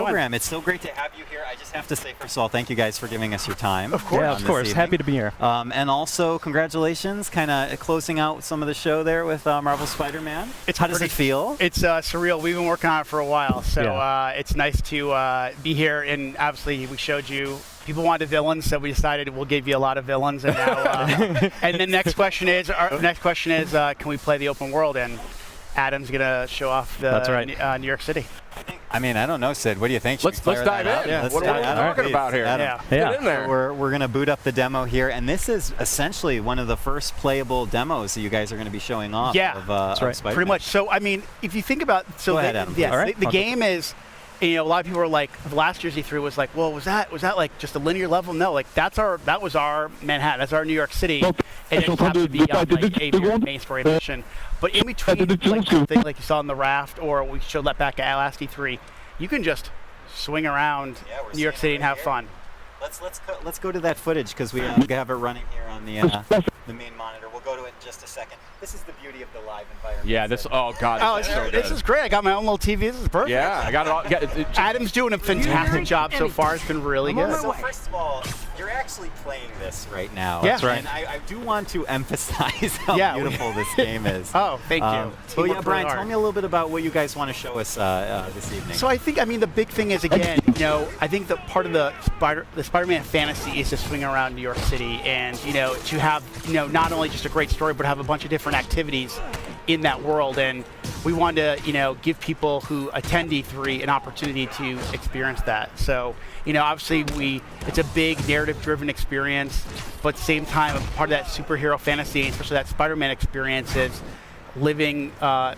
program. It's so great to have you here. I just have to say, first of all, thank you guys for giving us your time. Of course. Yeah, of course. Happy to be here. And also, congratulations, kind of closing out some of the show there with Marvel Spider-Man. How does it feel? It's surreal. We've been working on it for a while, so it's nice to be here. And obviously, we showed you. People wanted villains, so we decided we'll give you a lot of villains. And now, and the next question is, can we play the open world? And Adam's gonna show off the New York City. I mean, I don't know, Sid. What do you think? Let's dive in. Yeah, what are we talking about here? Get in there. So we're going to boot up the demo here, and this is essentially one of the first playable demos that you guys are going to be showing off. Of Spider-Man. Pretty much. So I mean, if you think about, Go ahead, Adam. The game is. You know, a lot of people are like, last year's E3 was like, well, was that like just a linear level? No, like that was our Manhattan, that's our New York City, and it happened to be on like a main story mission. But in between, like something like you saw on the raft, or we showed that back at last E3, you can just swing around New York City and have fun. Let's go to that footage because we have it running here on the main monitor. We'll go to it in just a second. This is the beauty of the live environment. Yeah, this. Oh God. This is great. I got my own little TV. This is perfect. Yeah, I got it all. Adam's doing a fantastic job so far. It's been really good. So first of all, you're actually playing this right now. That's right. And I do want to emphasize how beautiful this game is. Oh, thank you. But yeah, Brian, tell me a little bit about what you guys want to show us this evening. So I mean, the big thing is, again, I think that part of the Spider-Man fantasy is to swing around New York City and, to have, not only just a great story, but have a bunch of different activities in that world. And we wanted to, give people who attend E3 an opportunity to experience that. So, obviously it's a big narrative-driven experience, but at the same time, part of that superhero fantasy, especially that Spider-Man experience, is living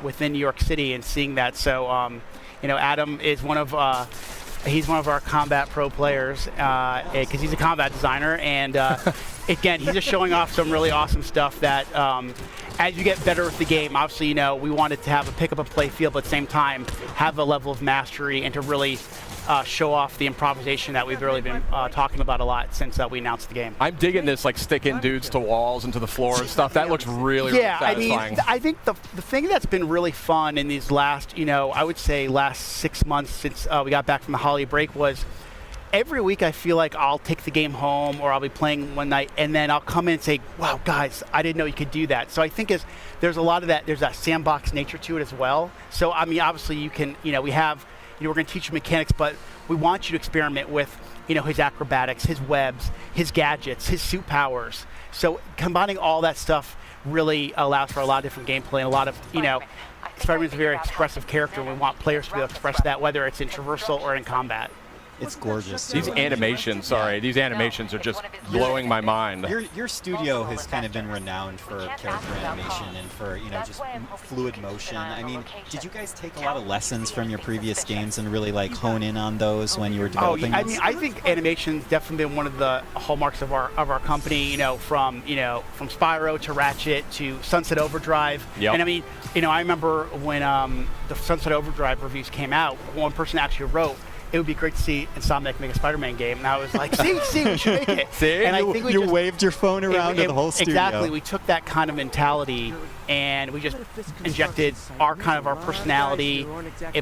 within New York City and seeing that. So, Adam is one of our combat pro players because he's a combat designer, and again, he's just showing off some really awesome stuff that as you get better with the game, obviously, we wanted to have a pick up and play feel, but at the same time, have a level of mastery and to really show off the improvisation that we've really been talking about a lot since we announced the game. I'm digging this, like sticking dudes to walls and to the floor and stuff. That looks really satisfying. I mean, I think the thing that's been really fun in these last, I would say last 6 months since we got back from the holiday break was every week I feel like I'll take the game home or I'll be playing one night and then I'll come in and say, wow, guys, I didn't know you could do that. So I think there's a lot of that, there's that sandbox nature to it as well. So, I mean, obviously you can, we have, we're going to teach you mechanics, but we want you to experiment with, his acrobatics, his webs, his gadgets, his suit powers. So combining all that stuff really allows for a lot of different gameplay and a lot of, Spider-Man's a very expressive character, and we want players to be able to express that, whether it's in traversal or in combat. It's gorgeous. These animations, these animations are just blowing my mind. Your studio has kind of been renowned for character animation and for, just fluid motion. I mean, did you guys take a lot of lessons from your previous games and really hone in on those when you were developing I mean, I think animation's definitely been one of the hallmarks of our company, from Spyro to Ratchet to Sunset Overdrive. Yep. And I mean, I remember when the Sunset Overdrive reviews came out, one person actually wrote, it would be great to see Insomniac make a Spider-Man game. And I was like, see, we should make it. See, and I think you waved your phone around to the whole studio. Exactly. We took that kind of mentality and we just injected our personality,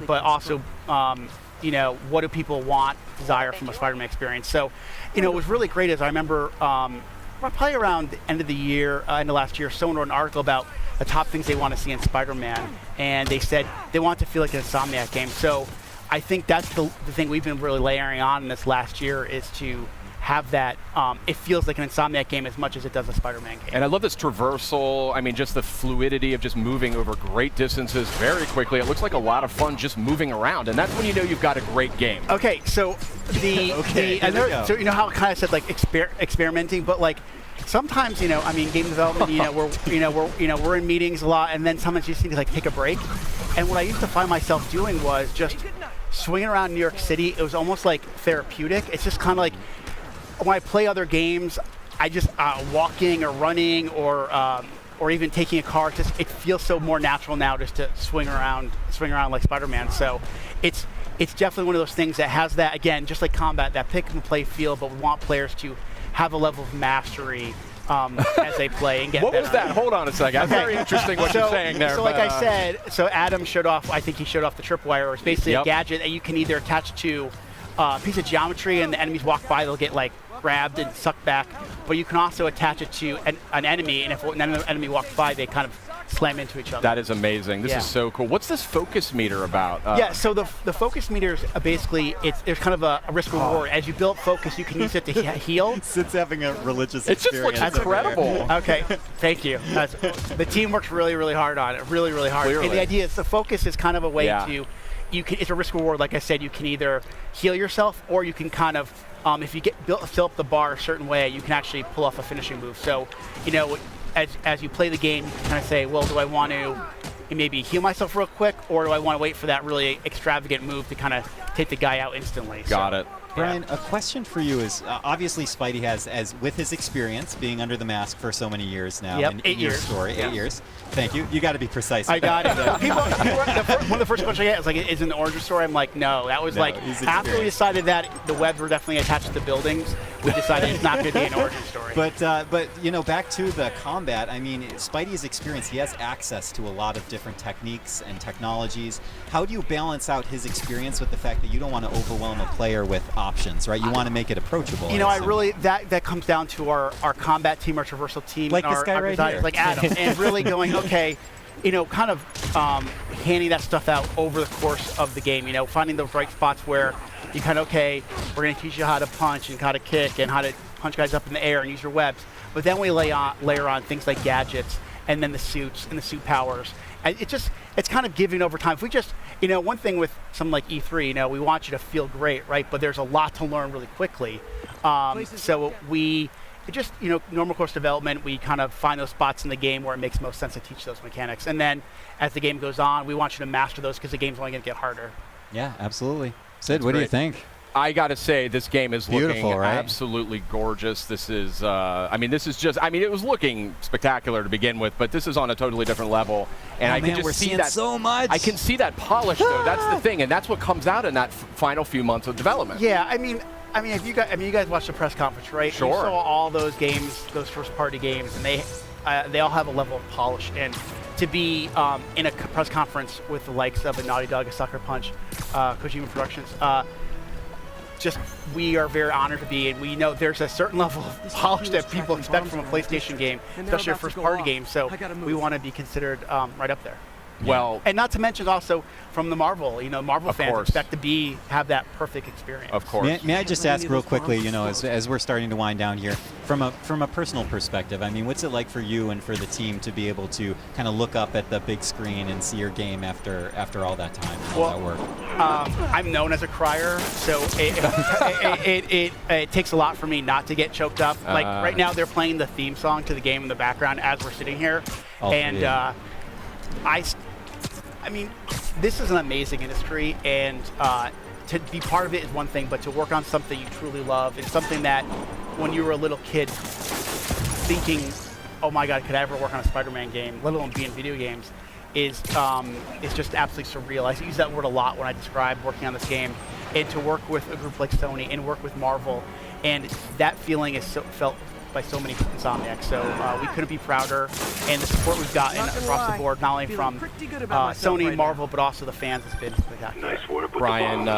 but also, what do people want, desire from a Spider-Man experience. So, it was really great as I remember probably around the end of the year, end of last year, someone wrote an article about the top things they want to see in Spider-Man. And they said they want to feel like an Insomniac game. So I think that's the thing we've been really layering on in this last year is to have that, it feels like an Insomniac game as much as it does a Spider-Man game. And I love this traversal, I mean, just the fluidity of just moving over great distances very quickly. It looks like a lot of fun just moving around, and that's when you know you've got a great game. Okay, so so how I kind of said like experimenting, but like sometimes, game development, we're in meetings a lot, and then sometimes you just need to take a break. And what I used to find myself doing was just swinging around New York City. It was almost like therapeutic. It's just kind of like when I play other games, I just walking or running or even taking a car. It feels so more natural now just to swing around like Spider-Man. So it's definitely one of those things that has that, again, just like combat, that pick and play feel, but we want players to have a level of mastery as they play and get What better. was that? Hold on a second. That's very interesting what you're saying there. So like I said, so Adam showed off, I think he showed off the tripwire, or it's basically a gadget that you can either attach to a piece of geometry and the enemies walk by, they'll get like grabbed and sucked back, but you can also attach it to an enemy, and if an enemy walks by, they kind of slam into each other. That is amazing. This is so cool. What's this focus meter about? Yeah, so the focus meters basically, there's kind of a risk reward. As you build focus, you can use it to heal. Sid's having a religious It just looks experience. incredible. Okay, thank you. The team works really, really hard on it, really, really hard. Clearly. And the idea is the focus is kind of a way to, it's a risk reward. Like I said, you can either heal yourself or you can kind of, if you fill up the bar a certain way, you can actually pull off a finishing move. So, as you play the game, you can kind of say, well, do I want to maybe heal myself real quick, or do I want to wait for that really extravagant move to kind of take the guy out instantly? Got it. Brian, a question for you is, obviously Spidey has, with his experience being under the mask for so many years now, Yep, in 8 your years. story, 8 years. Thank you. You got to be precise. I got it. One of the first questions I get is like, is it an origin story? I'm like, no. That was like, after we decided that the webs were definitely attached to the buildings, we decided it's not going to be an origin story. But back to the combat, I mean, Spidey's experience, he has access to a lot of different techniques and technologies. How do you balance out his experience with the fact that you don't want to overwhelm a player with options, right? You want to make it approachable. That comes down to our combat team, our traversal team, like and this guy our right designers, here. like Adam, and really going, okay, kind of handing that stuff out over the course of the game, finding those right spots where you kind of, okay, we're going to teach you how to punch and how to kick and how to punch guys up in the air and use your webs. But then we layer on things like gadgets and then the suits and the suit powers. And it's kind of giving over time. If we just, one thing with something like E3, we want you to feel great, right? But there's a lot to learn really quickly. Normal course development, we kind of find those spots in the game where it makes most sense to teach those mechanics. And then as the game goes on, we want you to master those because the game's only going to get harder. Yeah, absolutely. Sid, what do you think? I got to say, this game is beautiful, looking right? absolutely gorgeous. This is, it was looking spectacular to begin with, but this is on a totally different level. And I can just see that so much. I can see that polish, though. That's the thing, and that's what comes out in that final few months of development. Yeah, if you guys watched the press conference, right? Sure. You saw all those games, those first-party games, and they all have a level of polish. And to be in a press conference with the likes of a Naughty Dog, a Sucker Punch, Kojima Productions, we are very honored to be, and we know there's a certain level of polish that people expect from a PlayStation game, especially a first-party game. So we want to be considered right up there. Well, and not to mention also from the Marvel, Marvel fans expect to have that perfect experience. Of course. May I just ask real quickly, as we're starting to wind down here, from a personal perspective, I mean, what's it like for you and for the team to be able to kind of look up at the big screen and see your game after all that time and all that work? I'm known as a crier, so it takes a lot for me not to get choked up. Like right now, they're playing the theme song to the game in the background as we're sitting here, I mean, this is an amazing industry, and to be part of it is one thing, but to work on something you truly love and something that when you were a little kid thinking, oh my God, could I ever work on a Spider-Man game, let alone be in video games, is just absolutely surreal. I use that word a lot when I describe working on this game, and to work with a group like Sony and work with Marvel, and that feeling is felt by so many Insomniacs. So we couldn't be prouder, and the support we've gotten across the board, not only from Sony and Marvel, but also the fans, has been spectacular. Nice work with Brian,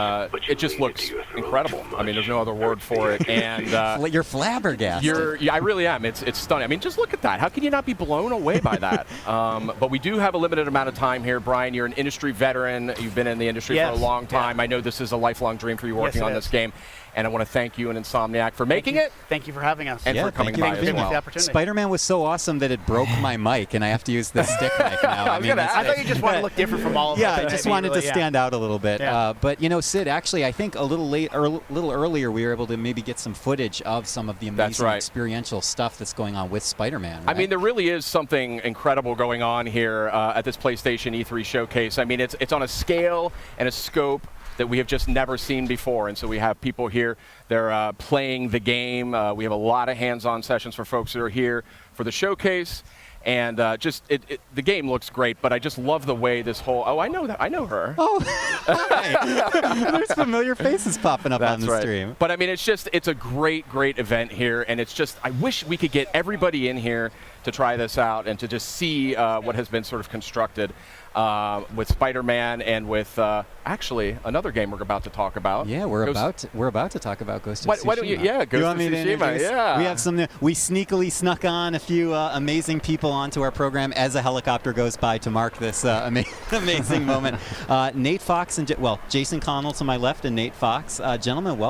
it just looks incredible. I mean, there's no other word for it. And you're flabbergasted. I really am. It's stunning. I mean, just look at that. How can you not be blown away by that? But we do have a limited amount of time here. Brian, you're an industry veteran. You've been in the industry for a long time. I know this is a lifelong dream for you working on this game. And I want to thank you and Insomniac for making it. Thank you for having us. And for coming by as well. Spider-Man was so awesome that it broke my mic, and I have to use the stick mic now. I thought you just wanted to look different from all of us. Yeah, I just wanted to stand out a little bit. Yeah. But, Sid, actually, I think a little earlier, we were able to maybe get some footage of some of the amazing experiential stuff that's going on with Spider-Man. Right? I mean, there really is something incredible going on here at this PlayStation E3 showcase. I mean, it's on a scale and a scope that we have just never seen before. And so we have people here, they're playing the game. We have a lot of hands-on sessions for folks that are here for the showcase. And the game looks great, but I just love the way this whole. Oh, I know that. I know her. Oh, hi. There's familiar faces popping up on the stream. But I mean, it's a great event here, and it's just I wish we could get everybody in here to try this out and to just see what has been sort of constructed with Spider-Man and with actually another game we're about to talk about. Yeah, we're about to talk about Ghost of Tsushima. Why don't you? Yeah, Ghost of Tsushima. Yeah, we have some. We sneakily snuck on a few amazing people onto our program as a helicopter goes by to mark this amazing moment. Nate Fox and Jason Connell to my left, and Nate Fox, gentlemen, welcome.